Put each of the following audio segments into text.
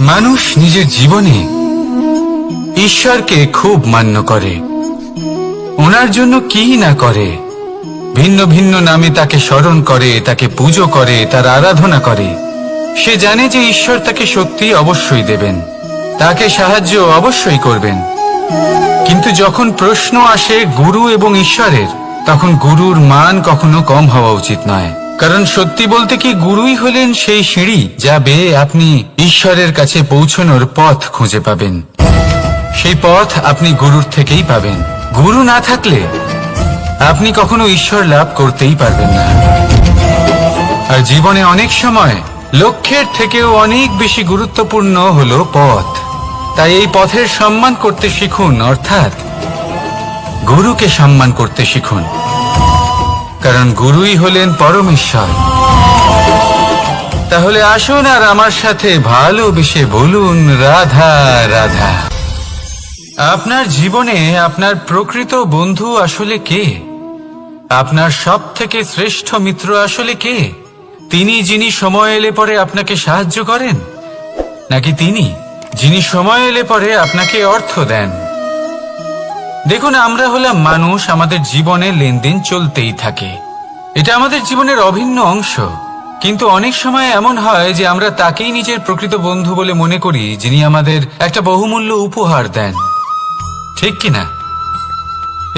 মানুষ নিজের জীবনে ঈশ্বরকে খুব মান্য করে, ওনার জন্য কি না করে। ভিন্ন ভিন্ন নামে তাকে স্মরণ করে, তাকে পুজো করে, তার আরাধনা করে। সে জানে যে ঈশ্বর তাকে শক্তি অবশ্যই দেবেন, তাকে সাহায্য অবশ্যই করবেন। কিন্তু যখন প্রশ্ন আসে গুরু এবং ঈশ্বরের, তখন গুরুর মান কখনো কম হওয়া উচিত নয়। কারণ সত্যি বলতে কি, গুরুই হলেন সেই সিঁড়ি যা বেয়ে আপনি ঈশ্বরের কাছে পৌঁছানোর পথ খুঁজে পাবেন। সেই পথ আপনি গুরুর থেকেই পাবেন। গুরু না থাকলে আপনি কখনো ঈশ্বর লাভ করতেই পারবেন না। আর জীবনে অনেক সময় লক্ষ্যের থেকেও অনেক বেশি গুরুত্বপূর্ণ হলো পথ। তাই এই পথের সম্মান করতে শিখুন, অর্থাৎ গুরুকে সম্মান করতে শিখুন। কারণ গুরুই হলেন পরমেশ্বর। তাহলে আসুন আর আমার সাথে ভালোবেসে বলুন, রাধা রাধা। আপনার জীবনে আপনার প্রকৃত বন্ধু আসলে কে? আপনার সব থেকে শ্রেষ্ঠ মিত্র আসলে কে? তিনি যিনি সময় এলে পরে আপনাকে সাহায্য করেন, নাকি তিনি যিনি সময় এলে পরে আপনাকে অর্থ দেন? দেখুন, আমরা হলাম মানুষ, আমাদের জীবনে লেনদেন চলতেই থাকে। এটা আমাদের জীবনের অভিন্ন অংশ। কিন্তু অনেক সময় এমন হয় যে আমরা তাকেই নিজের প্রকৃত বন্ধু বলে মনে করি, যিনি আমাদের একটা বহুমূল্য উপহার দেন, ঠিক কিনা?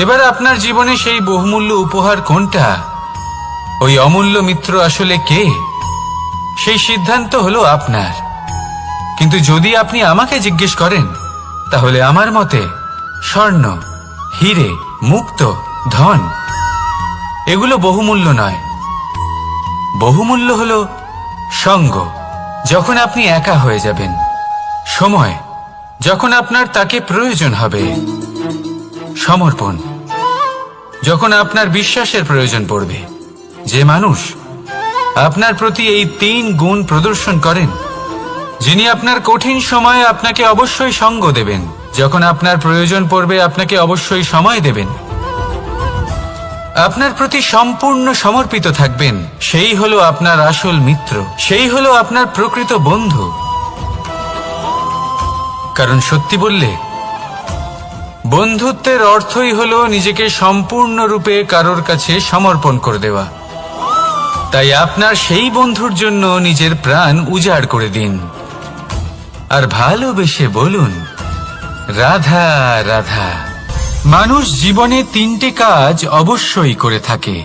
এবার আপনার জীবনে সেই বহুমূল্য উপহার কোনটা, ওই অমূল্য মিত্র আসলে কে, সেই সিদ্ধান্ত হলো আপনার। কিন্তু যদি আপনি আমাকে জিজ্ঞেস করেন, তাহলে আমার মতে স্বর্ণ, হিরে, মুক্ত, ধন এগুলো বহুমূল্য নয়। বহুমূল্য হলো সঙ্গ, যখন আপনি একা হয়ে যাবেন, সময়, যখন আপনার তাকে প্রয়োজন হবে, সমর্পণ, যখন আপনার বিশ্বাসের প্রয়োজন পড়বে। যে মানুষ আপনার প্রতি এই 3 গুণ প্রদর্শন করেন, যিনি আপনার কঠিন সময়ে আপনাকে অবশ্যই সঙ্গ দেবেন, যখন আপনার প্রয়োজন পড়বে আপনাকে অবশ্যই সময় দেবেন, আপনার প্রতি সম্পূর্ণ সমর্পিত থাকবেন, সেই হলো আপনার আসল মিত্র, সেই হলো আপনার প্রকৃত বন্ধু। কারণ সত্যি বললে, বন্ধুত্বের অর্থই হলো নিজেকে সম্পূর্ণরূপে কারোর কাছে সমর্পণ করে দেওয়া। তাই আপনার সেই বন্ধুর জন্য নিজের প্রাণ উজাড় করে দিন, আর ভালোবেসে বলুন, রাধা রাধা। মানুষ জীবনে 3টে কাজ অবশ্যই করে থাকে।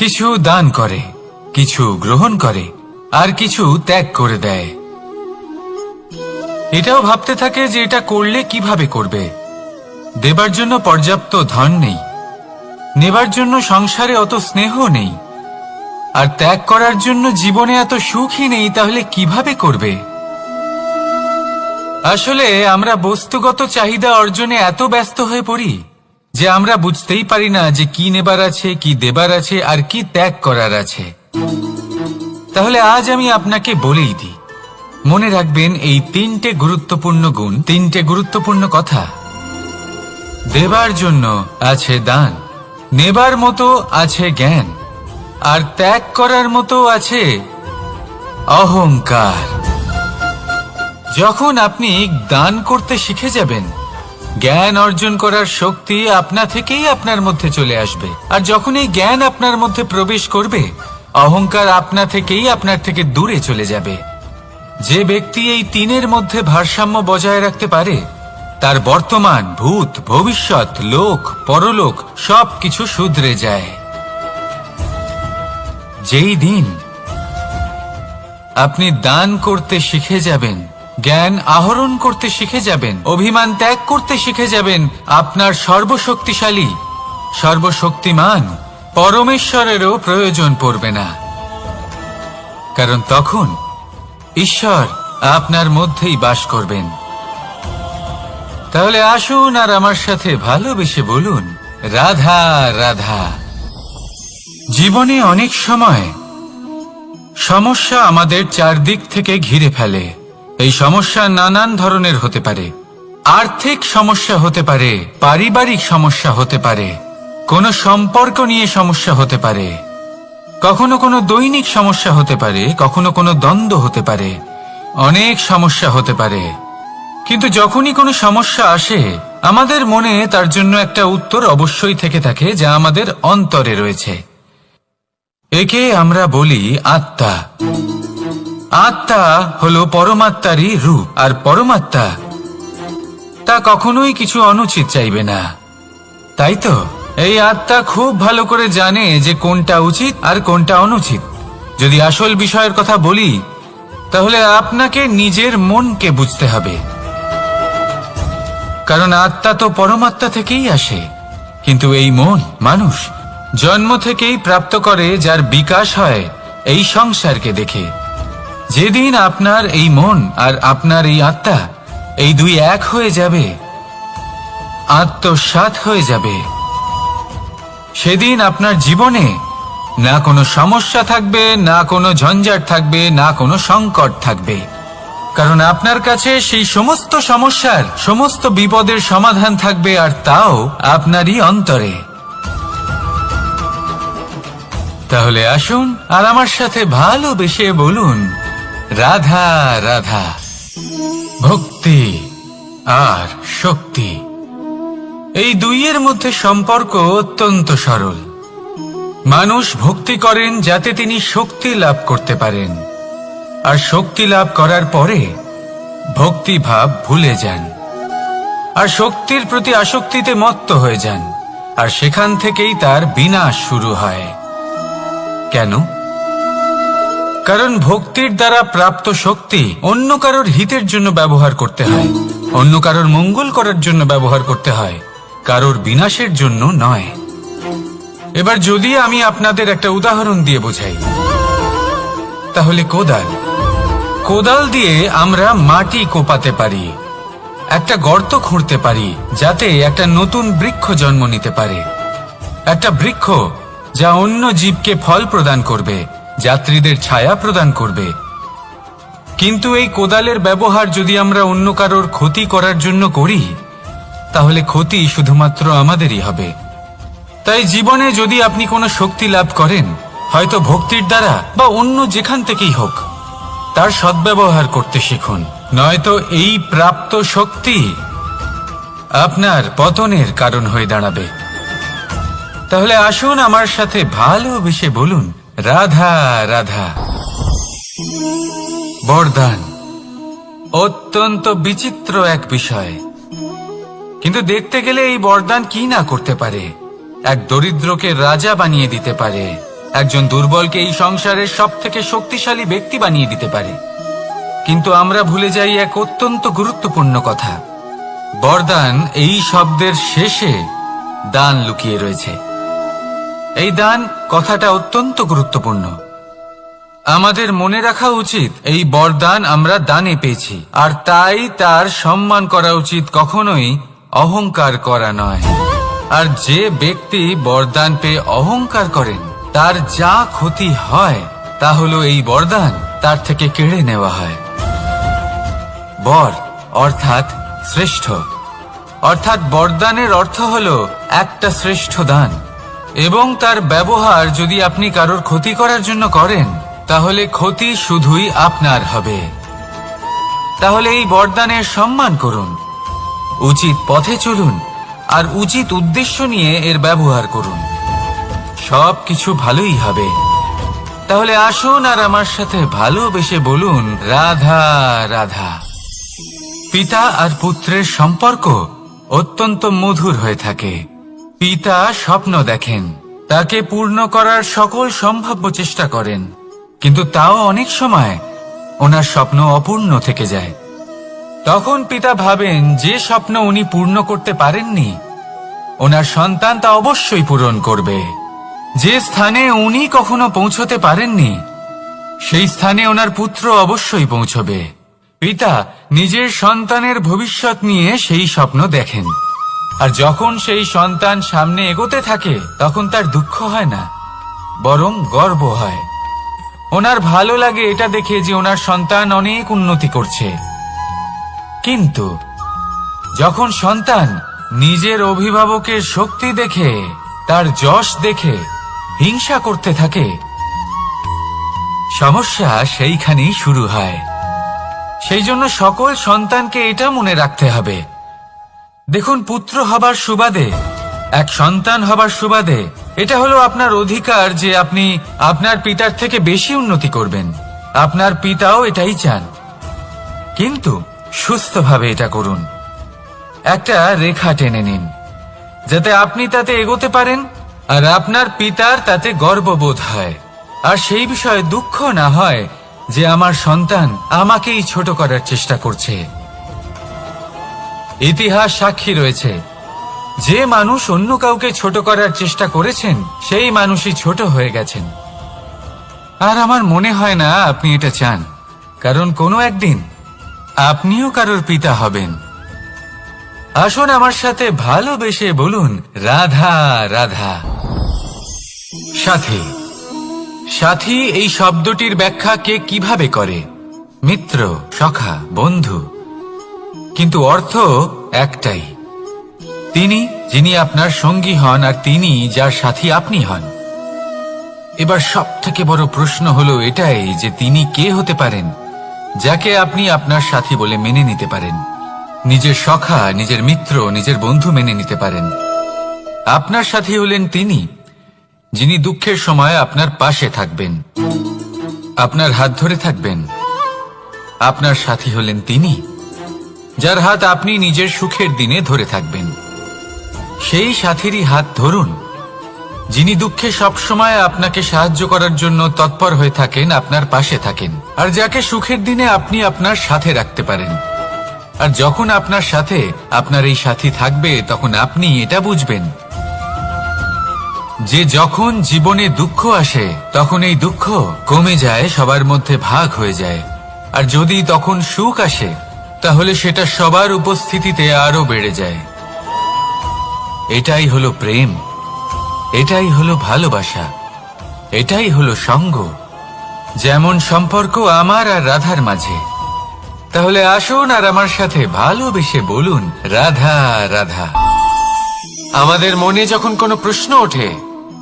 কিছু দান করে, কিছু গ্রহণ করে, আর কিছু ত্যাগ করে দেয়। এটাও ভাবতে থাকে যে এটা করলে কিভাবে করবে। দেবার জন্য পর্যাপ্ত ধন নেই, নেবার জন্য সংসারে অত স্নেহ নেই, আর ত্যাগ করার জন্য জীবনে এত সুখই নেই, তাহলে কিভাবে করবে? আসলে আমরা বস্তুগত চাহিদা অর্জনে এত ব্যস্ত হয়ে পড়ি যে আমরা বুঝতেই পারি না যে কি নেবার আছে, কি দেবার আছে, আর কি ত্যাগ করার আছে। তাহলে আজ আমি আপনাকে বলেই দিই, মনে রাখবেন এই 3টে গুরুত্বপূর্ণ গুণ, 3টে গুরুত্বপূর্ণ কথা। দেবার জন্য আছে দান, নেবার মতো আছে জ্ঞান, আর ত্যাগ করার মতো আছে অহংকার। যখন আপনি দান করতে শিখে যাবেন, জ্ঞান অর্জন করার শক্তি আপনা থেকেই আপনার মধ্যে চলে আসবে। আর যখন এই জ্ঞান আপনার মধ্যে প্রবেশ করবে, অহংকার আপনা থেকেই আপনার থেকে দূরে চলে যাবে। যে ব্যক্তি এই 3-এর মধ্যে ভারসাম্য বজায় রাখতে পারে, তার বর্তমান, ভূত, ভবিষ্যৎ, লোক, পরলোক সবকিছু শুধরে যায়। যেই দিন আপনি দান করতে শিখে যাবেন, জ্ঞান আহরণ করতে শিখে যাবেন, অভিমান ত্যাগ করতে শিখে যাবেন, আপনার সর্বশক্তিশালী, সর্বশক্তিমান পরমেশ্বরেরও প্রয়োজন পড়বে না। কারণ তখন ঈশ্বর আপনার মধ্যেই বাস করবেন। তাহলে আসুন আর আমার সাথে ভালোবেসে বলুন, রাধা রাধা। জীবনে অনেক সময় সমস্যা আমাদের চারদিক থেকে ঘিরে ফেলে। এই সমস্যা নানান ধরনের হতে পারে। আর্থিক সমস্যা হতে পারে, পারিবারিক সমস্যা হতে পারে, কোনো সম্পর্ক নিয়ে সমস্যা হতে পারে, কখনো কোনো দৈনিক সমস্যা হতে পারে, কখনো কোনো দ্বন্দ্ব হতে পারে, অনেক সমস্যা হতে পারে, কিন্তু যখনই কোনো সমস্যা আসে আমাদের মনে তার জন্য একটা উত্তর অবশ্যই থেকে থাকে, যা আমাদের অন্তরে রয়েছে। একে আমরা বলি আত্মা। আত্মা হলো পরমাত্মারই রূপ, আর পরমাত্মা তা কখনোই কিছু অনুচিত চাইবে না, তাই তো? এই আত্মা খুব ভালো করে জানে যে কোনটা উচিত আর কোনটা অনুচিত। যদি আসল বিষয়ের কথা বলি, তাহলে আপনাকে নিজের মনকে বুঝতে হবে, কারণ আত্মা তো পরমাত্মা থেকেই আসে। কিন্তু এই মন মানুষ জন্ম থেকেই প্রাপ্ত করে, যার বিকাশ হয় এই সংসারকে দেখে। যেদিন আপনার এই মন আর আপনার এই আত্মা এই দুই এক হয়ে যাবে, আত্মসাৎ হয়ে যাবে, সেদিন আপনার জীবনে না কোনো সমস্যা থাকবে, না কোনো ঝঞ্ঝাট থাকবে, না কোনো সংকট থাকবে, কারণ আপনার কাছে সেই সমস্ত সমস্যার সমস্ত বিপদের সমাধান থাকবে, আর তাও আপনারই অন্তরে। তাহলে আসুন আর আমার সাথে ভালোবেসে বলুন, রাধা রাধা। ভক্তি আর শক্তি, এই দুইয়ের মধ্যে সম্পর্ক অত্যন্ত সরল। মানুষ ভক্তি করেন যাতে তিনি শক্তি লাভ করতে পারেন, আর শক্তি লাভ করার পরে ভক্তি ভাব ভুলে যান, আর শক্তির প্রতি আসক্তিতে মত্ত হয়ে যান, আর সেখান থেকেই তার বিনাশ শুরু হয়। কেন? কারণ ভক্তির দ্বারা প্রাপ্ত শক্তি অন্য কারোর হিতের জন্য ব্যবহার করতে হয়, অন্য কারোর মঙ্গল করার জন্য ব্যবহার করতে হয়, কারোর বিনাশের জন্য নয়। এবার যদি আমি আপনাদের একটা উদাহরণ দিয়ে বোঝাই, তাহলে কোদাল দিয়ে আমরা মাটি কোপাতে পারি, একটা গর্ত খুঁড়তে পারি, যাতে একটা নতুন বৃক্ষ জন্ম নিতে পারে, একটা বৃক্ষ যা অন্য জীবকে ফল প্রদান করবে, যাত্রীদের ছায়া প্রদান করবে। কিন্তু এই কোদালের ব্যবহার যদি আমরা অন্য কারোর ক্ষতি করার জন্য করি, তাহলে ক্ষতি শুধুমাত্র আমাদেরই হবে। তাই জীবনে যদি আপনি কোনো শক্তি লাভ করেন, হয়তো ভক্তির দ্বারা বা অন্য যেখান থেকেই হোক, তার সদ্ব্যবহার করতে শিখুন, নয়তো এই প্রাপ্ত শক্তি আপনার পতনের কারণ হয়ে দাঁড়াবে। তাহলে আসুন আমার সাথে ভালোবেসে বলুন, রাধা রাধা। বরদান অত্যন্ত বিচিত্র এক বিষয়, কিন্তু দেখতে গেলে এই বরদান কি না করতে পারে। এক দরিদ্রকে রাজা বানিয়ে দিতে পারে, একজন দুর্বলকে এই সংসারের সব থেকে শক্তিশালী ব্যক্তি বানিয়ে দিতে পারে। কিন্তু আমরা ভুলে যাই এক অত্যন্ত গুরুত্বপূর্ণ কথা, বরদান এই শব্দের শেষে দান লুকিয়ে রয়েছে। এই দান কথাটা অত্যন্ত গুরুত্বপূর্ণ। আমাদের মনে রাখা উচিত এই বরদান আমরা দানে পেয়েছি, আর তাই তার সম্মান করা উচিত, কখনোই অহংকার করা নয়। আর যে ব্যক্তি বরদান পেয়ে অহংকার করেন, তার যা ক্ষতি হয় তা হলো এই বরদান তার থেকে কেড়ে নেওয়া হয়। বর অর্থাৎ শ্রেষ্ঠ, অর্থাৎ বরদানের অর্থ হলো একটা শ্রেষ্ঠ দান, এবং তার ব্যবহার যদি আপনি কারোর ক্ষতি করার জন্য করেন, তাহলে ক্ষতি শুধুই আপনার হবে। তাহলে এই বরদানের সম্মান করুন, উচিত পথে চলুন, আর উচিত উদ্দেশ্য নিয়ে এর ব্যবহার করুন, সব কিছু ভালোই হবে। তাহলে আসুন আর আমার সাথে ভালোবেসে বলুন, রাধা রাধা। পিতা আর পুত্রের সম্পর্ক অত্যন্ত মধুর হয়ে থাকে। পিতা স্বপ্ন দেখেন, তাকে পূর্ণ করার সকল সম্ভাব্য চেষ্টা করেন, কিন্তু তাও অনেক সময় ওনার স্বপ্ন অপূর্ণ থেকে যায়। তখন পিতা ভাবেন যে স্বপ্ন উনি পূর্ণ করতে পারেননি, ওনার সন্তান তা অবশ্যই পূরণ করবে। যে স্থানে উনি কখনো পৌঁছতে পারেননি, সেই স্থানে ওনার পুত্র অবশ্যই পৌঁছবে। পিতা নিজের সন্তানের ভবিষ্যৎ নিয়ে সেই স্বপ্ন দেখেন, আর যখন সেই সন্তান সামনে এগোতে থাকে, তখন তার দুঃখ হয় না, বরং গর্ব হয়। ওনার ভালো লাগে এটা দেখে যে ওনার সন্তান অনেক উন্নতি করছে। কিন্তু যখন সন্তান নিজের অভিভাবকের শক্তি দেখে, তার যশ দেখে হিংসা করতে থাকে, সমস্যা সেইখানেই শুরু হয়। সেই জন্য সকল সন্তানকে এটা মনে রাখতে হবে। দেখুন, পুত্র হবার সুবাদে, এক সন্তান হবার সুবাদে এটা হলো আপনার অধিকার যে আপনি আপনার পিতার থেকে বেশি উন্নতি করবেন। আপনার পিতাও এটাই চান, কিন্তু সুস্থভাবে এটা করুন। একটা রেখা টেনে নিন যাতে আপনি তাতে এগোতে পারেন আর আপনার পিতার তাতে গর্ববোধ হয়, আর সেই বিষয়ে দুঃখ না হয় যে আমার সন্তান আমাকেই ছোট করার চেষ্টা করছে। ইতিহাস সাক্ষী রয়েছে, যে মানুষ অন্য কাউকে ছোট করার চেষ্টা করেছেন সেই মানুষই ছোট হয়ে গেছেন। আর আমার মনে হয় না আপনি এটা চান, কারণ কোনো একদিন আপনিও কারোর পিতা হবেন। আসুন আমার সাথে ভালোবেসে বলুন, রাধা রাধা। সাথী। সাথী এই শব্দটির ব্যাখ্যা কে কিভাবে করে? মিত্র, সখা, বন্ধু, কিন্তু অর্থ একটাই। তিনি যিনি আপনার সঙ্গী হন আর তিনি যার সাথী আপনি হন। এবার সব থেকে বড় প্রশ্ন হলো এটাই যে তিনি কে হতে পারেন যাকে আপনি আপনার সাথী বলে মেনে নিতে পারেন, নিজের সখা, নিজের মিত্র, নিজের বন্ধু মেনে নিতে পারেন। আপনার সাথী হলেন তিনি যিনি দুঃখের সময় আপনার পাশে থাকবেন, আপনার হাত ধরে থাকবেন। আপনার সাথী হলেন তিনি যার হাত আপনি নিজের সুখের দিনে ধরে থাকবেন। সেই সাথীরই হাত ধরুন যিনি দুঃখে সবসময় আপনাকে সাহায্য করার জন্য তৎপর হয়ে থাকেন, আপনার পাশে থাকেন, আর যাকে সুখের দিনে আপনি আপনার সাথে রাখতে পারেন। আর যখন আপনার সাথে আপনার এই সাথী থাকবে তখন আপনি এটা বুঝবেন যে যখন জীবনে দুঃখ আসে তখন এই দুঃখ কমে যায়, সবার মধ্যে ভাগ হয়ে যায়। আর যদি তখন সুখ আসে তাহলে সেটা সবার উপস্থিতিতে আরো বেড়ে যায়। এটাই হলো প্রেম, এটাই হলো ভালোবাসা, এটাই হলো সঙ্গ। যেমন সম্পর্ক আমার আর রাধার মাঝে। তাহলে আসুন আর আমার সাথে ভালোবেসে বলুন, রাধা রাধা। আমাদের মনে যখন কোনো প্রশ্ন ওঠে,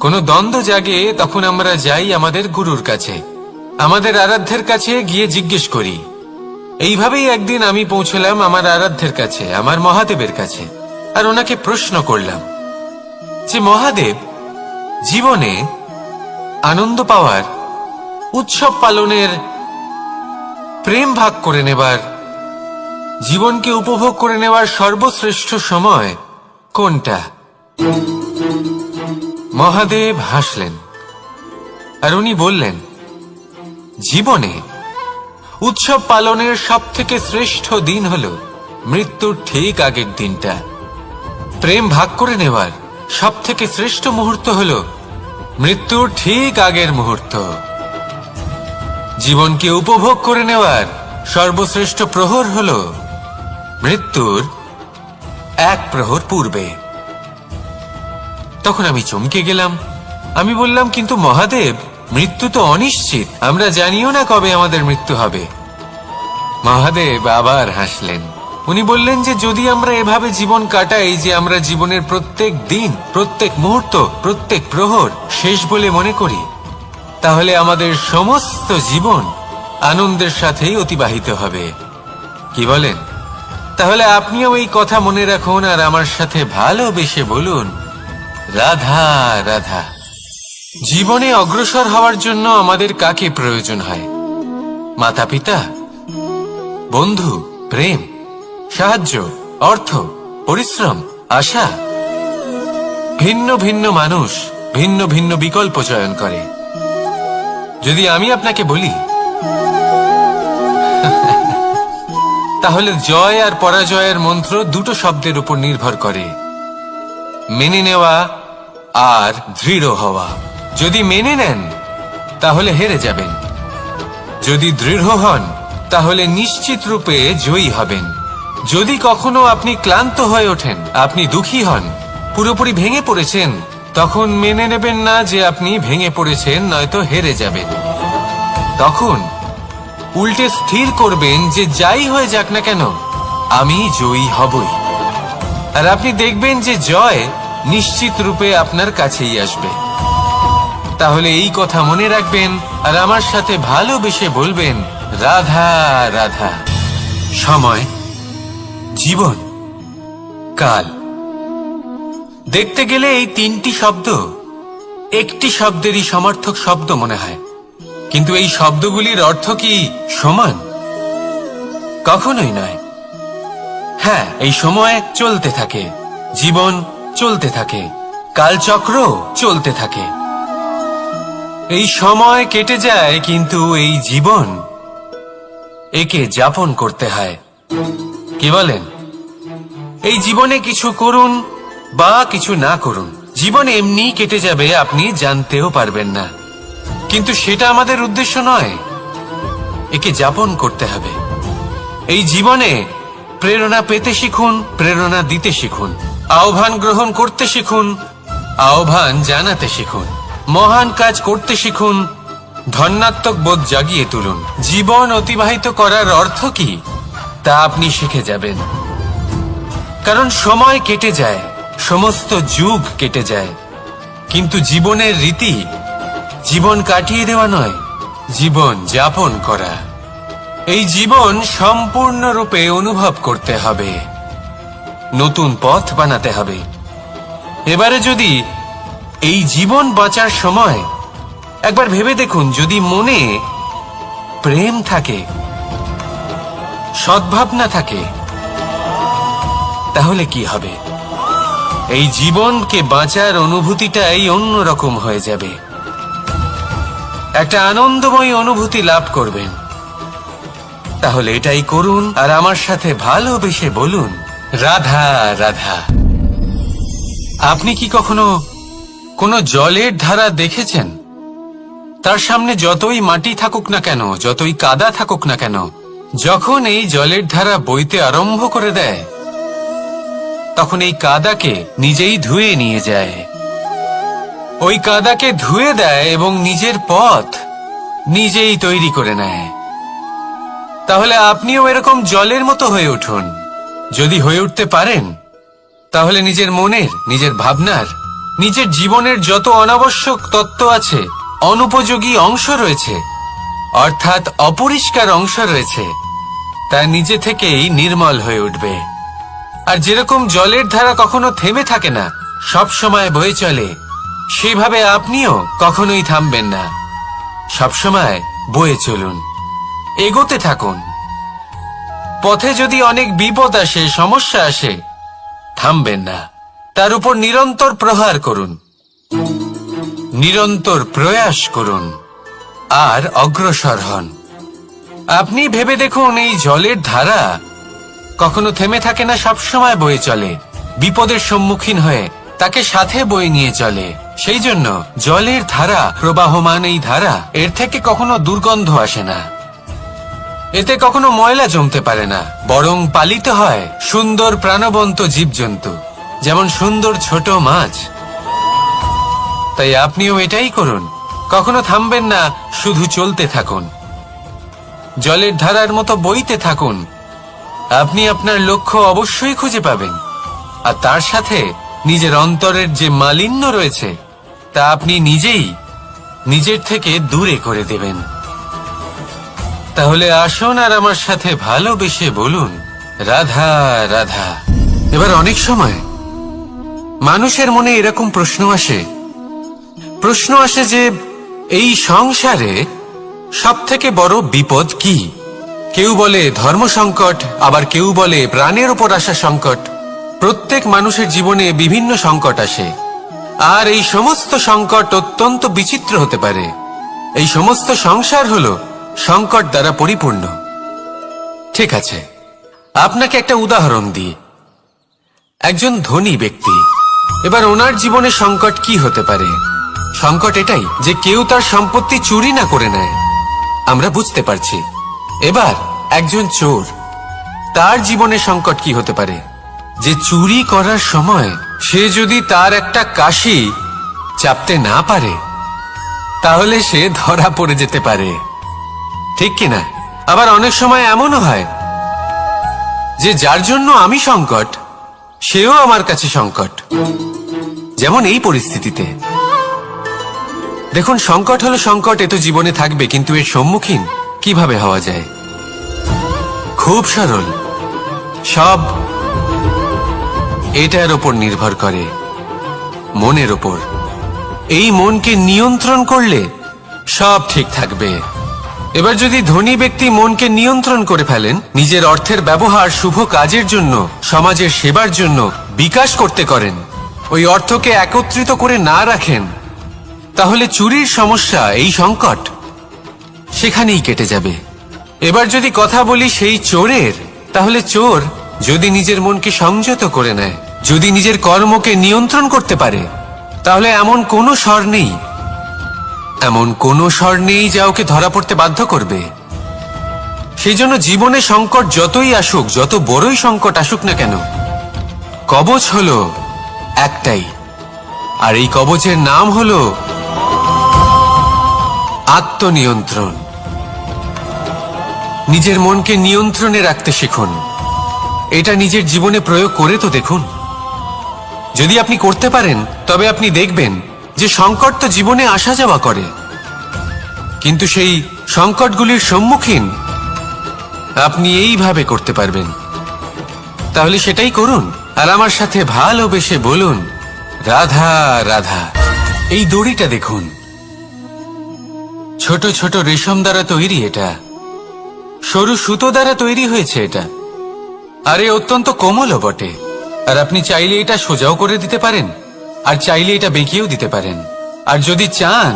কোনো দ্বন্দ্ব জাগে, তখন আমরা যাই আমাদের গুরুর কাছে, আমাদের আরাধ্যের কাছে গিয়ে জিজ্ঞেস করি। এইভাবেই একদিন আমি পৌঁছলাম আমার আরাধ্যের কাছে, আমার মহাদেবের কাছে, আর ওনাকে প্রশ্ন করলাম যে মহাদেব, জীবনে আনন্দ পাওয়ার, উৎসব পালনের, প্রেম ভাগ করে নেবার, জীবনকে উপভোগ করে নেওয়ার সর্বশ্রেষ্ঠ সময় কোনটা? মহাদেব হাসলেন আর উনি বললেন, জীবনে উৎসব পালনের সব থেকে শ্রেষ্ঠ দিন হলো মৃত্যুর ঠিক আগের দিনটা। প্রেম ভাগ করে নেওয়ার সব থেকে শ্রেষ্ঠ মুহূর্ত হলো মৃত্যুর ঠিক আগের মুহূর্ত। জীবনকে উপভোগ করে নেওয়ার সর্বশ্রেষ্ঠ প্রহর হলো মৃত্যুর এক প্রহর পূর্বে। তখন আমি চমকে গেলাম। আমি বললাম, কিন্তু মহাদেব, মৃত্যু তো অনিশ্চিত, আমরা জানিও না কবে আমাদের মৃত্যু হবে। মহাদেব আবার হাসলেন। উনি বললেন যে যদি আমরা এভাবে জীবন কাটাই যে আমরা জীবনের প্রত্যেক দিন, প্রত্যেক মুহূর্ত, প্রত্যেক প্রহর শেষ বলে মনে করি, তাহলে আমাদের সমস্ত জীবন আনন্দের সাথেই অতিবাহিত হবে। কি বলেন? তাহলে আপনিও এই কথা মনে রাখুন আর আমার সাথে ভালোবেসে বলুন, রাধা রাধা। জীবনে অগ্রসর হওয়ার জন্য আমাদের কাকে প্রয়োজন হয়? মাতা পিতা, বন্ধু, প্রেম, সাহায্য, অর্থ, পরিশ্রম, আশা। ভিন্ন ভিন্ন মানুষ ভিন্ন ভিন্ন বিকল্প চয়ন করে। যদি আমি আপনাকে বলি তাহলে জয় আর পরাজয়ের মন্ত্র দুটো শব্দের উপর নির্ভর করে, মেনে নেওয়া আর দৃঢ় হওয়া। যদি মেনে নেন তাহলে হেরে যাবেন, যদি দৃঢ় হন তাহলে নিশ্চিত রূপে জয়ী হবেন। যদি কখনো আপনি ক্লান্ত হয়ে ওঠেন, আপনি দুঃখী হন, পুরোপুরি ভেঙে পড়েছেন, তখন মেনে নেবেন না যে আপনি ভেঙে পড়েছেন, নয়তো হেরে যাবেন। তখন উল্টে স্থির করবেন যে যাই হয়ে যাক না কেন, আমি জয়ী হবই। আর আপনি দেখবেন যে জয় নিশ্চিত রূপে আপনার কাছেই আসবে। তাহলে এই কথা মনে রাখবেন আর আমার সাথে ভালোবেসে বলবেন, রাধা রাধা। সময়, জীবন, কাল। দেখতে গেলে এই তিনটি শব্দ একটি শব্দেরই সমার্থক শব্দ মনে হয়, কিন্তু এই শব্দগুলির অর্থ কি সমান? কখনোই নয়। হ্যাঁ, এই সময় চলতে থাকে, জীবন চলতে থাকে, কালচক্র চলতে থাকে। এই সময় কেটে যায়, কিন্তু এই জীবন একে যাপন করতে হয়। কি বলেন? এই জীবনে কিছু করুন বা কিছু না করুন, জীবন এমনি কেটে যাবে, আপনি জানতেও পারবেন না। কিন্তু সেটা আমাদের উদ্দেশ্য নয়, একে যাপন করতে হবে। এই জীবনে প্রেরণা পেতে শিখুন, প্রেরণা দিতে শিখুন, আহ্বান গ্রহণ করতে শিখুন, আহ্বান জানাতে শিখুন, মহান কাজ করতে শিখুন, ধন্যাত্মক বোধ জাগিয়ে তুলুন। জীবন অতিবাহিত করার অর্থ কি তা আপনি শিখে যাবেন। কারণ সময় কেটে যায়, সমস্ত যুগ কেটে যায়, কিন্তু জীবনের রীতি জীবন কাটিয়ে দেওয়া নয়, জীবন যাপন করা। এই জীবন সম্পূর্ণরূপে অনুভব করতে হবে, নতুন পথ বানাতে হবে। এবারে যদি এই জীবন বাঁচার সময় একবার ভেবে দেখুন, যদি মনে প্রেম থাকে, সদ্ভাবনা থাকে, তাহলে কি হবে? এই জীবনকে বাঁচার অনুভূতিটাই অন্যরকম হয়ে যাবে, একটা আনন্দময় অনুভূতি লাভ করবেন। তাহলে এটাই করুন, আর আমার সাথে ভালোবেসে বলুন, রাধা রাধা। আপনি কি কখনো কোনো জলের ধারা দেখেছেন? তার সামনে যতই মাটি থাকুক না কেন, যতই কাদা থাকুক না কেন, যখন এই জলের ধারা বইতে আরম্ভ করে দেয়, তখন এই কাদাকে নিজেই ধুয়ে নিয়ে যায়। ওই কাদাকে ধুয়ে দেয় এবং নিজের পথ নিজেই তৈরি করে নেয়। তাহলে আপনিও এরকম জলের মতো হয়ে উঠুন। যদি হয়ে উঠতে পারেন, তাহলে নিজের মনের, নিজের ভাবনার, নিজের জীবনের যত অনাবশ্যক তত্ত্ব আছে, অনুপযোগী অংশ রয়েছে, অর্থাৎ অপরিষ্কার অংশ রয়েছে, তা নিজে থেকেই নির্মল হয়ে উঠবে। আর যেরকম জলের ধারা কখনো থেমে থাকে না, সব সময় বয়ে চলে, সেভাবে আপনিও কখনোই থামবেন না, সবসময় বয়ে চলুন, এগোতে থাকুন। পথে যদি অনেক বিপদ আসে, সমস্যা আসে, থামবেন না, তার উপর নিরন্তর প্রহার করুন, নিরন্তর প্রয়াস করুন, আর অগ্রসর হন। আপনি ভেবে দেখুন, এই জলের ধারা কখনো থেমে থাকে না, সবসময় বয়ে চলে, বিপদের সম্মুখীন হয়ে তাকে সাথে বয়ে নিয়ে চলে। সেই জন্য জলের ধারা, প্রবাহমান এই ধারা, এর থেকে কখনো দুর্গন্ধ আসে না, এতে কখনো ময়লা জমতে পারে না, বরং পালিত হয় সুন্দর প্রাণবন্ত জীবজন্তু, যেমন সুন্দর ছোট মাছ। তাই আপনিও এটাই করুন, কখনো থামবেন না, শুধু চলতে থাকুন, জলের ধারার মতো বইতে থাকুন। আপনি আপনার লক্ষ্য অবশ্যই খুঁজে পাবেন, আর তার সাথে নিজের অন্তরের যে মালিন্য রয়েছে, তা আপনি নিজেই নিজের থেকে দূরে করে দেবেন। তাহলে আসুন আর আমার সাথে ভালোবেসে বলুন, রাধা রাধা। এবার অনেক সময় মানুষের মনে এরকম প্রশ্ন আসে যে এই সংসারে সবথেকে বড় বিপদ কি? কেউ বলে ধর্ম সংকট, আবার কেউ বলে প্রাণের উপর আসা সংকট। প্রত্যেক মানুষের জীবনে বিভিন্ন সংকট আসে, আর এই সমস্ত সংকট অত্যন্ত বিচিত্র হতে পারে। এই সমস্ত সংসার হলো সংকট দ্বারা পরিপূর্ণ। ঠিক আছে, আপনাকে একটা উদাহরণ দিই। একজন ধনী ব্যক্তি, এবার ওনার জীবনে সংকট কি হতে পারে? সংকট এটাই যে কেউ তার সম্পত্তি চুরি না করে নেয়, আমরা বুঝতে পারছি। এবার একজন চোর, তার জীবনে সংকট কি হতে পারে? যে চুরি করার সময় সে যদি তার একটা কাশি চাপতে না পারে, তাহলে সে ধরা পড়ে যেতে পারে, ঠিক কিনা? আবার অনেক সময় এমনও হয় যে যার জন্য আমি সংকট, সেও আমার কাছে সংকট। যেমন এই পরিস্থিতিতে দেখুন, সংকট হলো সংকট, এ তো জীবনে থাকবে, কিন্তু এর সম্মুখীন কিভাবে হওয়া যায়? খুব সরল। সব এটার ওপর নির্ভর করে, মনের ওপর। এই মনকে নিয়ন্ত্রণ করলে সব ঠিক থাকবে। এবার যদি ধনী ব্যক্তি মনকে নিয়ন্ত্রণ করে ফেলেন, নিজের অর্থের ব্যবহার শুভ কাজের জন্য, সমাজের সেবার জন্য বিকাশ করতে করেন, ওই অর্থকে একত্রিত করে না রাখেন, তাহলে চুরির সমস্যা, এই সংকট সেখানেই কেটে যাবে। এবার যদি কথা বলি সেই চোরের, তাহলে চোর যদি নিজের মনকে সংযত করে নেয়, যদি নিজের কর্মকে নিয়ন্ত্রণ করতে পারে, তাহলে এমন কোনো স্বর নেই, এমন কোনো স্বর নেই যা ওকে ধরা পড়তে বাধ্য করবে। সেই জন্য জীবনে সংকট যতই আসুক, যত বড়ই সংকট আসুক না কেন, কবচ হলো একটাই, আর এই কবচের নাম হলো আত্মনিয়ন্ত্রণ। নিজের মনকে নিয়ন্ত্রণে রাখতে শিখুন। এটা নিজের জীবনে প্রয়োগ করে তো দেখুন। যদি আপনি করতে পারেন, তবে আপনি দেখবেন যে সংকট তো জীবনে আসা যাওয়া করে, কিন্তু সেই সংকটগুলির সম্মুখীন আপনি এইভাবে করতে পারবেন। তাহলে সেটাই করুন, আর আমার সাথে ভালোবেসে বলুন, রাধা রাধা। এই দড়িটা দেখুন, ছোট ছোট রেশম দ্বারা তৈরি, এটা সরু সুতো দ্বারা তৈরি হয়েছে এটা, আর এ অত্যন্ত কোমলও বটে। আর আপনি চাইলে এটা সোজাও করে দিতে পারেন, আর চাইলে এটা বেঁকিয়েও দিতে পারেন, আর যদি চান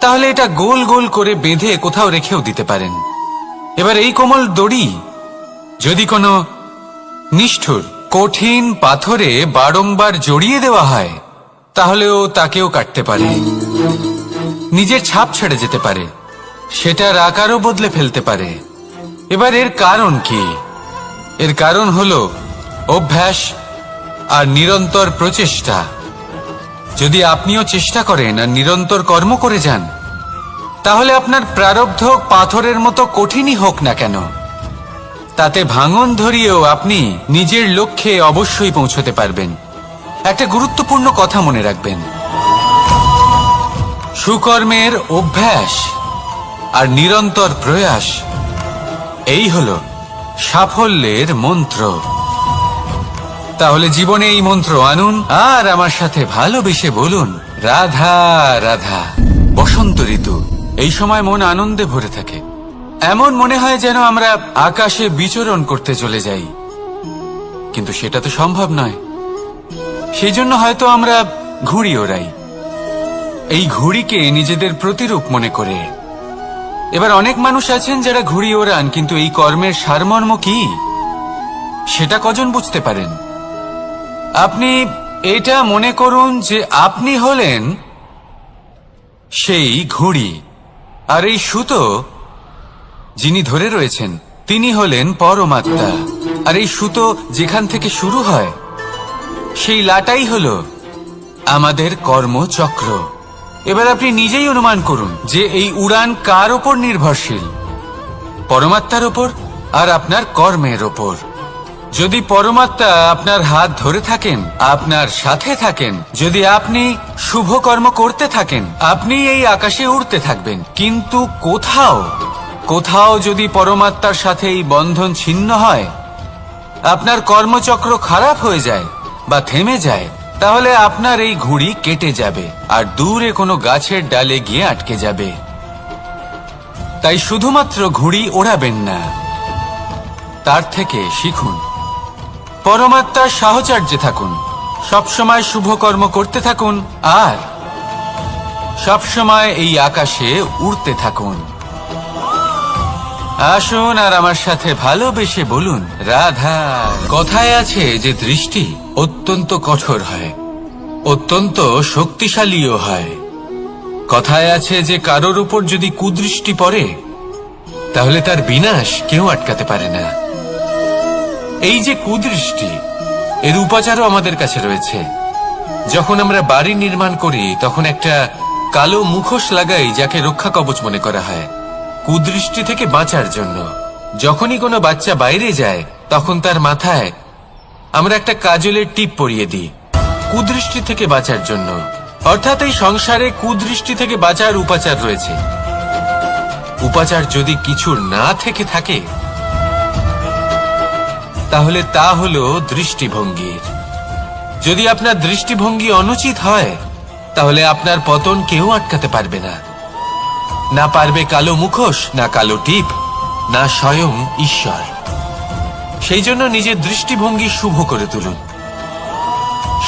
তাহলে এটা গোল গোল করে বেঁধে কোথাও রেখেও দিতে পারেন। এবার এই কোমল দড়ি যদি কোনো নিষ্ঠুর কঠিন পাথরে বারংবার জড়িয়ে দেওয়া হয়, তাহলেও তাকেও কাটতে পারে, নিজের ছাপ ছেড়ে যেতে পারে, সেটার আকারও বদলে ফেলতে পারে। এবার এর কারণ কি? এর কারণ হলো অভ্যাস আর নিরন্তর প্রচেষ্টা। যদি আপনিও চেষ্টা করেন আর নিরন্তর কর্ম করে যান, তাহলে আপনার প্রারব্ধ পাথরের মতো কঠিনই হোক না কেন, তাতে ভাঙন ধরিয়েও আপনি নিজের লক্ষ্যে অবশ্যই পৌঁছতে পারবেন। একটা গুরুত্বপূর্ণ কথা মনে রাখবেন, সুকর্মের অভ্যাস আর নিরন্তর প্রয়াস, এই হলো সাফল্যের মন্ত্র। তাহলে জীবনে এই মন্ত্র আনুন, আর আমার সাথে ভালোবেসে বলুন, রাধা রাধা। বসন্ত ঋতু, এই সময় মন আনন্দে ভরে থাকে। এমন মনে হয় যেন আমরা আকাশে বিচরণ করতে চলে যাই, কিন্তু সেটা তো সম্ভব নয়। সেই জন্য হয়তো আমরা ঘুড়ি ওড়াই, এই ঘুড়িকে নিজেদের প্রতিরূপ মনে করে। এবার অনেক মানুষ আছেন যারা ঘুড়ি ওড়ান, কিন্তু এই কর্মের সারমর্ম কি সেটা কজন বুঝতে পারেন? আপনি এটা মনে করুন যে আপনি হলেন সেই ঘুড়ি, আর এই সুতো যিনি ধরে রয়েছেন তিনি হলেন পরমাত্মা। আর এই সুতো যেখান থেকে শুরু হয়, সেই লাটাই হলো আমাদের কর্মচক্র। এবার আপনি নিজেই অনুমান করুন যে এই উড়ান কার ওপর নির্ভরশীল, পরমাত্মার ওপর আর আপনার কর্মের ওপর। যদি পরমাত্মা আপনার হাত ধরে থাকেন, আপনার সাথে থাকেন, যদি আপনি শুভ কর্ম করতে থাকেন, আপনি এই আকাশে উড়তে থাকবেন। কিন্তু কোথাও কোথাও যদি পরমাত্মার সাথে এই বন্ধন ছিন্ন হয়, আপনার কর্মচক্র খারাপ হয়ে যায় বা থেমে যায়, তাহলে আপনার এই ঘুড়ি কেটে যাবে আর দূরে কোনো গাছের ডালে গিয়ে আটকে যাবে। তাই শুধুমাত্র ঘুড়ি ওড়াবেন না, তার থেকে শিখুন, পরমাত্মার সাহচর্যে থাকুন, সবসময় শুভ কর্ম করতে থাকুন, আর সবসময় এই আকাশে উড়তে থাকুন। আসুন আর আমার সাথে ভালোবেসে বলুন, রাধা। কথায় আছে যে দৃষ্টি অত্যন্ত কঠোর হয়, অত্যন্ত শক্তিশালীও হয়। কথায় আছে যে কারোর উপর যদি কুদৃষ্টি পড়ে, তাহলে তার বিনাশ কেউ আটকাতে পারে না। এই যে কুদৃষ্টি, এর উপাচারও আমাদের কাছে রয়েছে। যখন আমরা বাড়ি নির্মাণ করি, তখন একটা কালো মুখোশ লাগাই, যাকে রক্ষা কবচ মনে করা হয়, কুদৃষ্টি থেকে বাঁচার জন্য। যখনই কোনো বাচ্চা বাইরে যায়, তখন তার মাথায় আমরা একটা কাজলের টিপ পরিয়ে দিই, কুদৃষ্টি থেকে বাঁচার জন্য। অর্থাৎ এই সংসারে কুদৃষ্টি থেকে বাঁচার উপাচার রয়েছে। উপাচার যদি কিছু না থেকে থাকে তাহলে তা হলো দৃষ্টিভঙ্গির। যদি আপনার দৃষ্টিভঙ্গি অনুচিত হয় তাহলে আপনার পতন কেউ আটকাতে পারবে না। না পারবে কালো মুখোশ, না কালো টিপ, না স্বয়ং ঈশ্বর। সেই জন্য নিজের দৃষ্টিভঙ্গি শুভ করে তুলুন,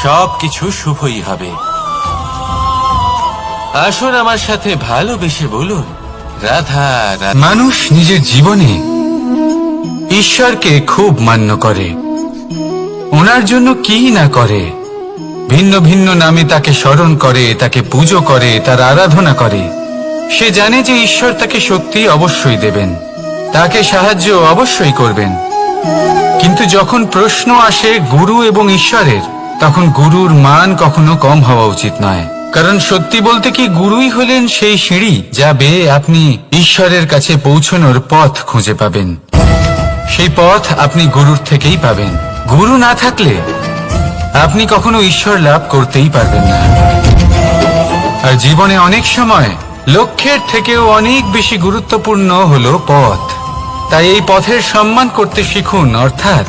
সবকিছু শুভই হবে। আসুন আমার সাথে ভালোবেসে বলুন, রাধা রাধা। মানুষ নিজের জীবনে ঈশ্বরকে খুব মান্য করে, ওনার জন্য কি না করে। ভিন্ন ভিন্ন নামে তাকে স্মরণ করে, তাকে পুজো করে, তার আরাধনা করে। সে জানে যে ঈশ্বর তাকে শক্তি অবশ্যই দেবেন, তাকে সাহায্য অবশ্যই করবেন। কিন্তু যখন প্রশ্ন আসে গুরু এবং ঈশ্বরের, তখন গুরুর মান কখনো কম হওয়া উচিত নয়। কারণ সত্যি বলতে কি, গুরুই হলেন সেই সিঁড়ি যা বেয়ে আপনি ঈশ্বরের কাছে পৌঁছানোর পথ খুঁজে পাবেন। সেই পথ আপনি গুরুর থেকেই পাবেন। গুরু না থাকলে আপনি কখনো ঈশ্বর লাভ করতেই পারবেন না। আর জীবনে অনেক সময় লক্ষ্যের থেকেও অনেক বেশি গুরুত্বপূর্ণ হলো পথ। তাই এই পথের সম্মান করতে শিখুন, অর্থাৎ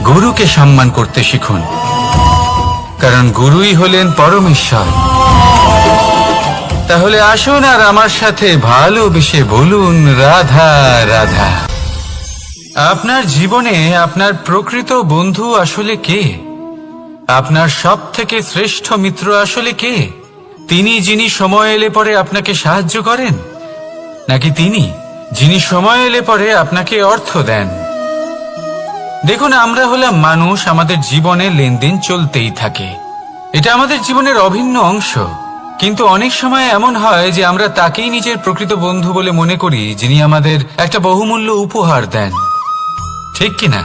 গুরুকে সম্মান করতে শিখুন, কারণ গুরুই হলেন পরমেশ্বর। তাহলে আসুন আর আমার সাথে ভালোবেসে বলুন, রাধা রাধা। আপনার জীবনে আপনার প্রকৃত বন্ধু আসলে কে? আপনার সব থেকে শ্রেষ্ঠ মিত্র আসলে কে? তিনি যিনি সময় এলে পরে আপনাকে সাহায্য করেন, নাকি তিনি যিনি সময় এলে পরে আপনাকে অর্থ দেন? দেখুন, আমরা হলাম মানুষ, আমাদের জীবনে লেনদেন চলতেই থাকে। এটা আমাদের জীবনের অভিন্ন অংশ। কিন্তু অনেক সময় এমন হয় যে আমরা তাকেই নিজের প্রকৃত বন্ধু বলে মনে করি, যিনি আমাদের একটা বহুমূল্য উপহার দেন, ঠিক কিনা?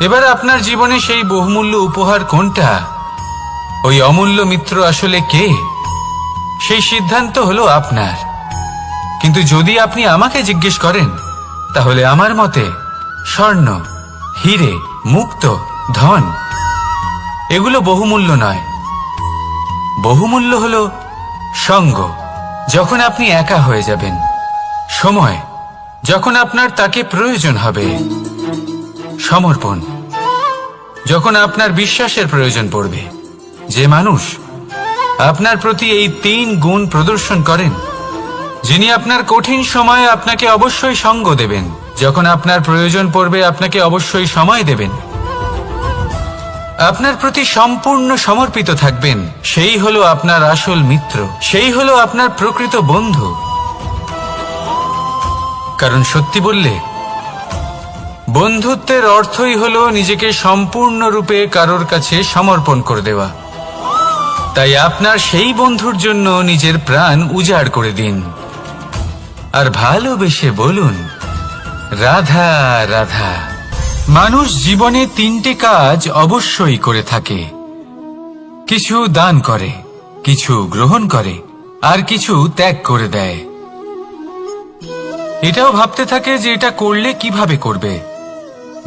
এবার আপনার জীবনে সেই বহুমূল্য উপহার কোনটা, ওই অমূল্য মিত্র আসলে কে, সেই সিদ্ধান্ত হলো আপনার। কিন্তু যদি আপনি আমাকে জিজ্ঞেস করেন, তাহলে আমার মতে স্বর্ণ, হিরে, মুক্ত, ধন এগুলো বহুমূল্য নয়। বহুমূল্য হলো সঙ্গ, যখন আপনি একা হয়ে যাবেন; সময়, যখন আপনার তাকে প্রয়োজন হবে; সমর্পণ, যখন আপনার বিশ্বাসের প্রয়োজন পড়বে। যে মানুষ আপনার প্রতি এই 3 গুণ প্রদর্শন করেন, যিনি আপনার কঠিন সময়ে আপনাকে অবশ্যই সঙ্গ দেবেন, যখন আপনার প্রয়োজন পড়বে আপনাকে অবশ্যই সময় দেবেন, আপনার প্রতি সম্পূর্ণ সমর্পিত থাকবেন, সেই হলো আপনার আসল মিত্র, সেই হলো আপনার প্রকৃত বন্ধু। কারণ সত্যি বললে, বন্ধুত্বের অর্থই হলো নিজেকে সম্পূর্ণরূপে কারোর কাছে সমর্পণ করে দেওয়া। তাই আপনার সেই বন্ধুর জন্য নিজের প্রাণ উজাড় করে দিন, আর ভালোবেসে বলুন, রাধা রাধা। মানুষ জীবনে 3টে কাজ অবশ্যই করে থাকে: কিছু দান করে, কিছু গ্রহণ করে, আর কিছু ত্যাগ করে দেয়। এটাও ভাবতে থাকে যে এটা করলে কিভাবে করবে।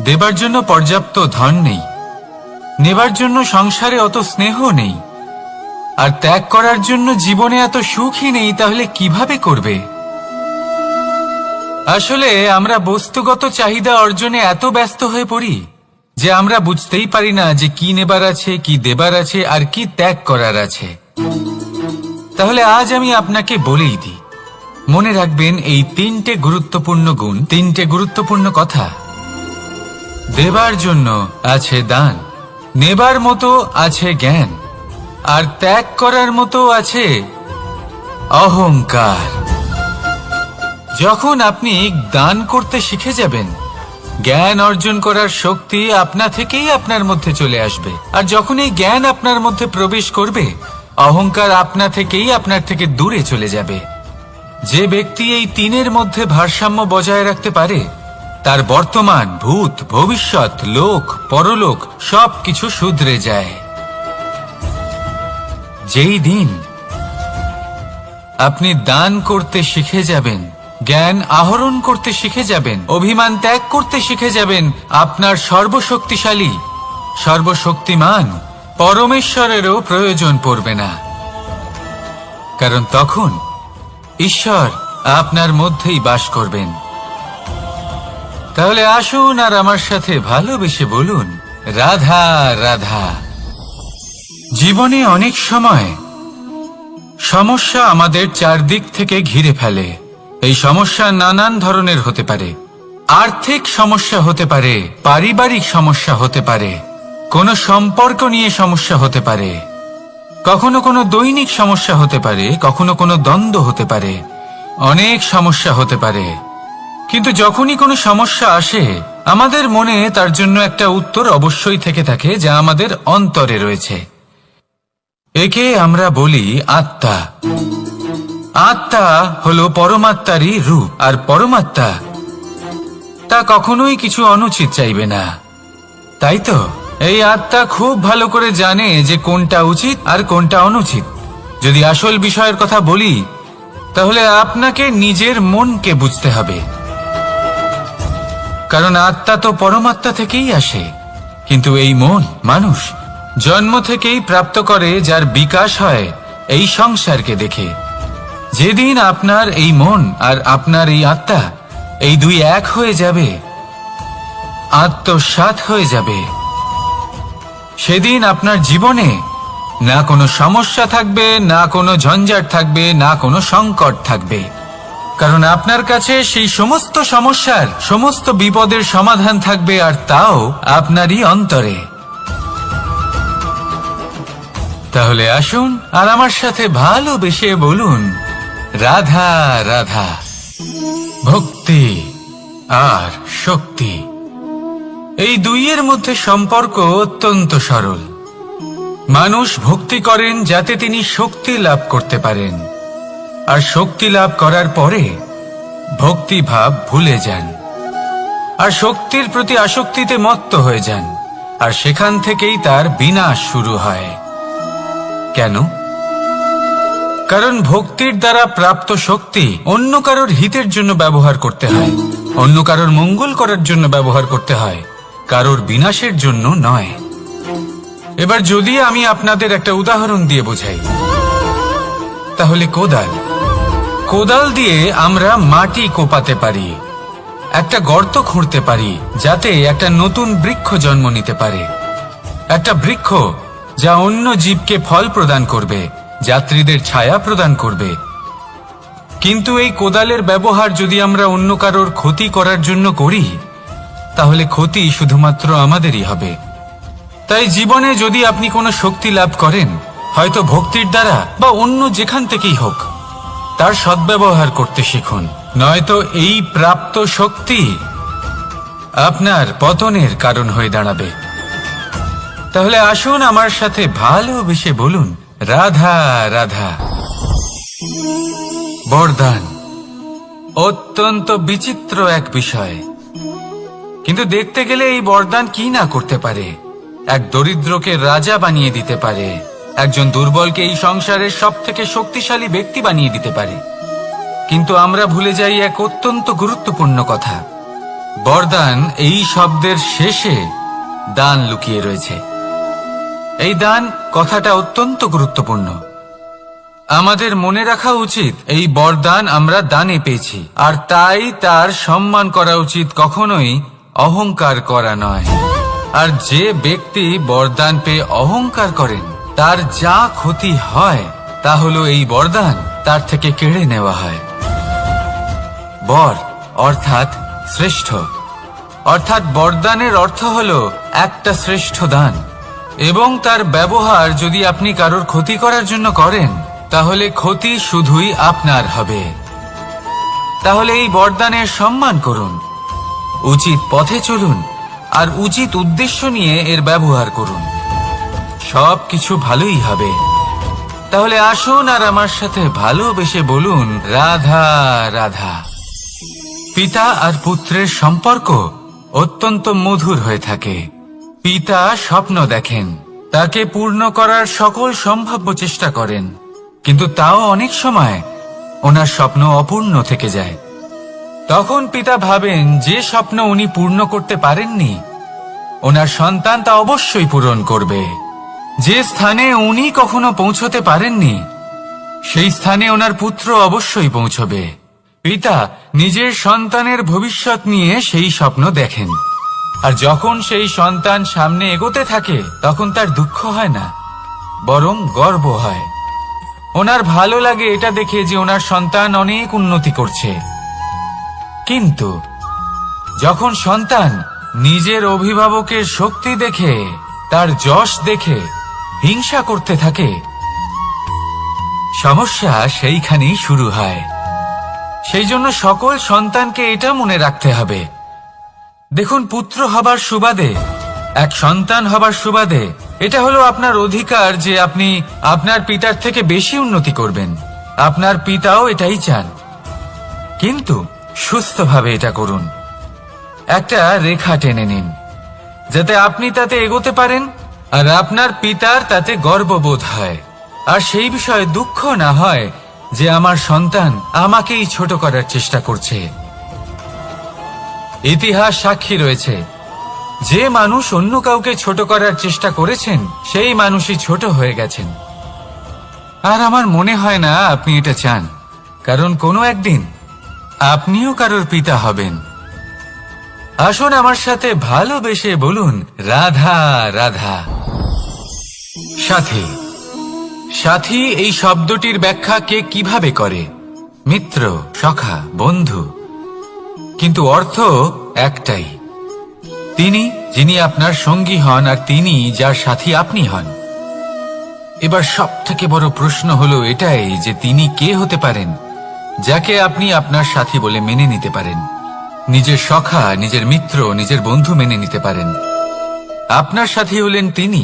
দেবার জন্য পর্যাপ্ত ধন নেই, নেবার জন্য সংসারে অত স্নেহ নেই, আর ত্যাগ করার জন্য জীবনে এত সুখই নেই, তাহলে কিভাবে করবে? আসলে আমরা বস্তুগত চাহিদা অর্জনে এত ব্যস্ত হয়ে পড়ি যে আমরা বুঝতেই পারি না যে কি নেবার আছে, কি দেবার আছে, আর কি ত্যাগ করার আছে। তাহলে আজ আমি আপনাকে বলেই দিই, মনে রাখবেন এই 3টে গুরুত্বপূর্ণ গুণ, 3টে গুরুত্বপূর্ণ কথা। দেবার জন্য আছে দান, নেবার মতো আছে জ্ঞান, আর ত্যাগ করার মতো আছে অহংকার। যখন আপনি দান করতে শিখে যাবেন, জ্ঞান অর্জন করার শক্তি আপনা থেকেই আপনার মধ্যে চলে আসবে। আর যখন এই জ্ঞান আপনার মধ্যে প্রবেশ করবে, অহংকার আপনা থেকেই আপনার থেকে দূরে চলে যাবে। যে ব্যক্তি এই 3-এর মধ্যে ভারসাম্য বজায় রাখতে পারে, তার বর্তমান, ভূত, ভবিষ্যৎ, লোক, পরলোক সবকিছু শুধরে যায়। যেই দিন আপনি দান করতে শিখে যাবেন, জ্ঞান আহরণ করতে শিখে যাবেন, অভিমান ত্যাগ করতে শিখে যাবেন, আপনার সর্বশক্তিশালী, সর্বশক্তিমান পরমেশ্বরেরও প্রয়োজন পড়বে না। কারণ তখন ঈশ্বর আপনার মধ্যেই বাস করবেন। তাহলে আসুন আর আমার সাথে ভালোবেসে বলুন, রাধা রাধা। জীবনে অনেক সময় সমস্যা আমাদের চারদিক থেকে ঘিরে ফেলে। এই সমস্যা নানান ধরনের হতে পারে। আর্থিক সমস্যা হতে পারে, পারিবারিক সমস্যা হতে পারে, কোনো সম্পর্ক নিয়ে সমস্যা হতে পারে, কখনো কোনো দৈনিক সমস্যা হতে পারে, কখনো কোনো দ্বন্দ্ব হতে পারে, অনেক সমস্যা হতে পারে। কিন্তু যখনই কোনো সমস্যা আসে, আমাদের মনে তার জন্য একটা উত্তর অবশ্যই থেকে থাকে, যা আমাদের অন্তরে রয়েছে। একে আমরা বলি আত্মা। আত্মা হলো পরমাত্মারই রূপ, আর পরমাত্মা তা কখনোই কিছু অনুচিত চাইবে না, তাই তো? এই আত্মা খুব ভালো করে জানে যে কোনটা উচিত আর কোনটা অনুচিত। যদি আসল বিষয়ের কথা বলি, তাহলে আপনাকে নিজের মনকে বুঝতে হবে, কারণ আত্মা তো পরমাত্মা থেকেই আসে। কিন্তু এই মন মানুষ জন্ম থেকেই প্রাপ্ত করে, যার বিকাশ হয় এই সংসারকে দেখে। যেদিন আপনার এই মন আর আপনার এই আত্মা এই দুই এক হয়ে যাবে, আত্মসাৎ হয়ে যাবে, সেদিন আপনার জীবনে না কোনো সমস্যা থাকবে, না কোনো ঝঞ্ঝাট থাকবে, না কোনো সংকট থাকবে। কারণ আপনার কাছে সেই সমস্ত সমস্যার, সমস্ত বিপদের সমাধান থাকবে, আর তাও আপনারই অন্তরে। তাহলে আসুন আর আমার সাথে ভালোবেসে বলুন, রাধা রাধা। ভক্তি আর শক্তি, এই দুইয়ের মধ্যে সম্পর্ক অত্যন্ত সরল। মানুষ ভক্তি করেন যাতে তিনি শক্তি লাভ করতে পারেন, আর শক্তি লাভ করার পরে ভক্তি ভাব ভুলে যান, আর শক্তির প্রতি আসক্তিতে মত্ত হয়ে যান, আর সেখান থেকেই তার বিনাশ শুরু হয়। কেন? কারণ ভক্তির দ্বারা প্রাপ্ত শক্তি অন্য কারোর হিতের জন্য ব্যবহার করতে হয়, অন্য কারোর মঙ্গল করার জন্য ব্যবহার করতে হয়, কারোর বিনাশের জন্য নয়। এবার যদি আমি আপনাদের একটা উদাহরণ দিয়ে বোঝাই, তাহলে কোদাল দিয়ে আমরা মাটি কোপাতে পারি, একটা গর্ত খুঁড়তে পারি, যাতে একটা নতুন বৃক্ষ জন্ম নিতে পারে, একটা বৃক্ষ যা অন্য জীবকে ফল প্রদান করবে, যাত্রীদের ছায়া প্রদান করবে। কিন্তু এই কোদালের ব্যবহার যদি আমরা অন্য কারোর ক্ষতি করার জন্য করি, তাহলে ক্ষতি শুধুমাত্র আমাদেরই হবে। তাই জীবনে যদি আপনি কোনো শক্তি লাভ করেন, হয়তো ভক্তির দ্বারা বা অন্য যেখান থেকেই হোক, তার সদ্ব্যবহার করতে শিখুন, নয়তো এই প্রাপ্ত শক্তি আপনার পতনের কারণ হয়ে দাঁড়াবে। তাহলে আসুন আমার সাথে ভালোবেসে বলুন, রাধা রাধা। বরদান অত্যন্ত বিচিত্র এক বিষয়, কিন্তু দেখতে গেলে এই বরদান কি না করতে পারে। এক দরিদ্রকে রাজা বানিয়ে দিতে পারে, একজন দুর্বলকে এই সংসারের সব থেকে শক্তিশালী ব্যক্তি বানিয়ে দিতে পারে। কিন্তু আমরা ভুলে যাই এক অত্যন্ত গুরুত্বপূর্ণ কথা, বরদান এই শব্দের শেষে দান লুকিয়ে রয়েছে। এই দান কথাটা অত্যন্ত গুরুত্বপূর্ণ। আমাদের মনে রাখা উচিত এই বরদান আমরা দানে পেয়েছি, আর তাই তার সম্মান করা উচিত, কখনোই অহংকার করা নয়। আর যে ব্যক্তি বরদান পেয়ে অহংকার করেন, তার যা ক্ষতি হয় তা হলো এই বরদান তার থেকে কেড়ে নেওয়া হয়। বর অর্থাৎ শ্রেষ্ঠ, অর্থাৎ বরদানের অর্থ হলো একটা শ্রেষ্ঠ দান, এবং তার ব্যবহার যদি আপনি কারোর ক্ষতি করার জন্য করেন, তাহলে ক্ষতি শুধুই আপনার হবে। তাহলে এই বরদানের সম্মান করুন, উচিত পথে চলুন, আর উচিত উদ্দেশ্য নিয়ে এর ব্যবহার করুন, সব কিছু ভালোই হবে। তাহলে আসুন আর আমার সাথে ভালোবেসে বলুন, রাধা রাধা। পিতা আর পুত্রের সম্পর্ক অত্যন্ত মধুর হয়ে থাকে। পিতা স্বপ্ন দেখেন, তাকে পূর্ণ করার সকল সম্ভাব্য চেষ্টা করেন, কিন্তু তাও অনেক সময় ওনার স্বপ্ন অপূর্ণ থেকে যায়। তখন পিতা ভাবেন যে স্বপ্ন উনি পূর্ণ করতে পারেননি, ওনার সন্তান তা অবশ্যই পূরণ করবে। যে স্থানে উনি কখনো পৌঁছতে পারেননি, সেই স্থানে ওনার পুত্র অবশ্যই পৌঁছবে। পিতা নিজের সন্তানের ভবিষ্যৎ নিয়ে সেই স্বপ্ন দেখেন, আর যখন সেই সন্তান সামনে এগোতে থাকে তখন তার দুঃখ হয় না, বরং গর্ব হয়। ওনার ভালো লাগে এটা দেখে যে ওনার সন্তান অনেক উন্নতি করছে। কিন্তু যখন সন্তান নিজের অভিভাবকের শক্তি দেখে, তার যশ দেখে হিংসা করতে থাকে, সমস্যা সেইখানেই শুরু হয়। সেই জন্য সকল সন্তানকে এটা মনে রাখতে হবে, দেখুন, পুত্র হবার সুবাদে, এক সন্তান হবার সুবাদে এটা হলো আপনার অধিকার যে আপনি আপনার পিতার থেকে বেশি উন্নতি করবেন। আপনার পিতাও এটাই চান, কিন্তু সুস্থভাবে এটা করুন। একটা রেখা টেনে নিন যাতে আপনি তাতে এগোতে পারেন আর আপনার পিতার তাতে গর্ববোধ হয়, আর সেই বিষয়ে দুঃখ না হয় যে আমার সন্তান আমাকেই ছোট করার চেষ্টা করছে। ইতিহাস সাক্ষী রয়েছে, যে মানুষ অন্য কাউকে ছোট করার চেষ্টা করেছেন সেই মানুষই ছোট হয়ে গেছেন। আর আমার মনে হয় না আপনি এটা চান, কারণ কোনো একদিন আপনিও কারোর পিতা হবেন। আসুন আমার সাথে ভালোবেসে বলুন, রাধা রাধা। সাথী, সাথী এই শব্দটির ব্যাখ্যা কে কিভাবে করে? মিত্র, সখা, বন্ধু, কিন্তু অর্থ একটাই, তিনি যিনি আপনার সঙ্গী হন আর তিনি যার সাথী আপনি হন। এবার সব থেকে বড় প্রশ্ন হলো এটাই যে তিনি কে হতে পারেন যাকে আপনি আপনার সাথী বলে মেনে নিতে পারেন, নিজের সখা, নিজের মিত্র, নিজের বন্ধু মেনে নিতে পারেন। আপনার সাথী হলেন তিনি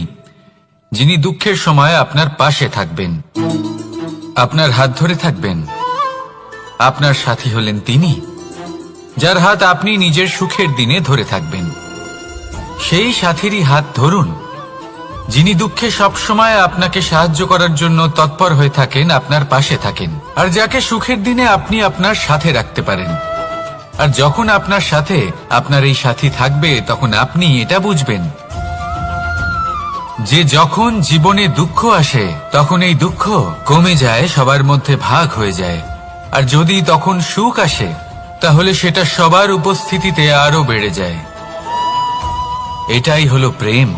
যিনি দুঃখের সময় আপনার পাশে থাকবেন, আপনার হাত ধরে থাকবেন। আপনার সাথী হলেন তিনি যার হাত আপনি নিজের সুখের দিনে ধরে থাকবেন। সেই সাথীরই হাত ধরুন যিনি দুঃখে সবসময় আপনাকে সাহায্য করার জন্য তৎপর হয়ে থাকেন, আপনার পাশে থাকেন, আর যাকে সুখের দিনে আপনি আপনার সাথে রাখতে পারেন। আর যখন আপনার সাথে আপনার এই সাথী থাকবে তখন আপনি এটা বুঝবেন যে যখন জীবনে দুঃখ আসে তখন এই দুঃখ কমে যায়, সবার মধ্যে ভাগ হয়ে যায়। আর যদি তখন সুখ আসে তাহলে সেটা সবার উপস্থিতিতে আরো বেড়ে যায়। এটাই হলো প্রেম,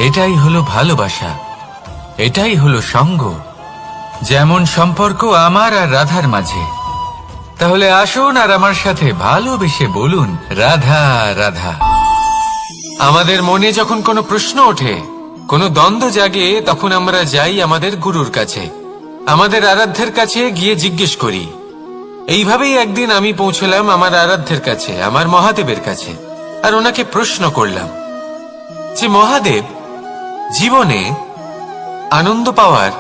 এটাই হলো ভালোবাসা, এটাই হলো সঙ্গ, যেমন সম্পর্ক আমার আর রাধার মাঝে। তাহলে আসুন আর আমার সাথে ভালোবেসে বলুন, রাধা রাধা। আমাদের মনে যখন কোনো প্রশ্ন ওঠে, কোনো দ্বন্দ্ব জাগে, তখন আমরা যাই আমাদের গুরুর কাছে, আমাদের আরাধ্যের কাছে গিয়ে জিজ্ঞেস করি। এইভাবেই একদিন আমি পৌঁছলাম আমার আরাধ্যের কাছে, আমার মহাদেবের কাছে, আর ওনাকে প্রশ্ন করলাম যে মহাদেব, জীবনে আনন্দ পাওয়ার,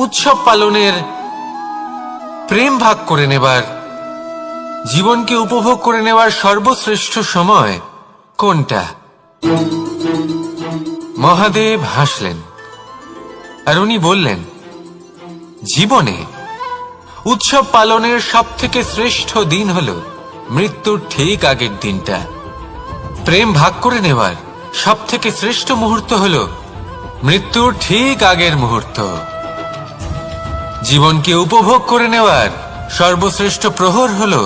উৎসব পালনের, প্রেম ভাগ করে নেবার, জীবনকে উপভোগ করে নেওয়ার সর্বশ্রেষ্ঠ সময় কোনটা? মহাদেব হাসলেন আর উনি বললেন, জীবনে উৎসব পালনের সব থেকে শ্রেষ্ঠ দিন হলো মৃত্যুর ঠিক আগের দিনটা। প্রেম ভাগ করে নেওয়ার সব থেকে শ্রেষ্ঠ মুহূর্ত হলো মৃত্যুর ঠিক আগের মুহূর্ত। জীবনকে উপভোগ করে নেওয়ার সর্বশ্রেষ্ঠ প্রহর হলো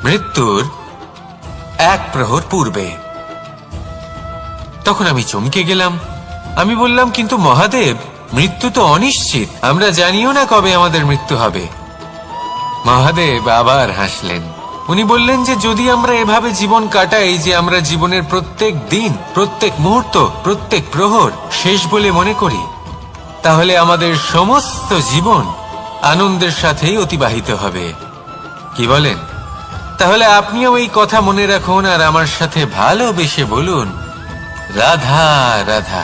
মৃত্যুর এক প্রহর পূর্বে। তখন আমি চমকে গেলাম। আমি বললাম, কিন্তু মহাদেব, মৃত্যু তো অনিশ্চিত, আমরা জানিও না কবে আমাদের মৃত্যু হবে। মহাদেব আবার হাসলেন। উনি বললেন যে যদি আমরা এভাবে জীবন কাটাই যে আমরা জীবনের প্রত্যেক দিন, প্রত্যেক মুহূর্ত, প্রত্যেক প্রহর শেষ বলে মনে করি, তাহলে আমাদের সমস্ত জীবন আনন্দের সাথেই অতিবাহিত হবে। কি বলেন? তাহলে আপনিও এই কথা মনে রাখুন আর আমার সাথে ভালোবেসে বলুন, রাধা রাধা।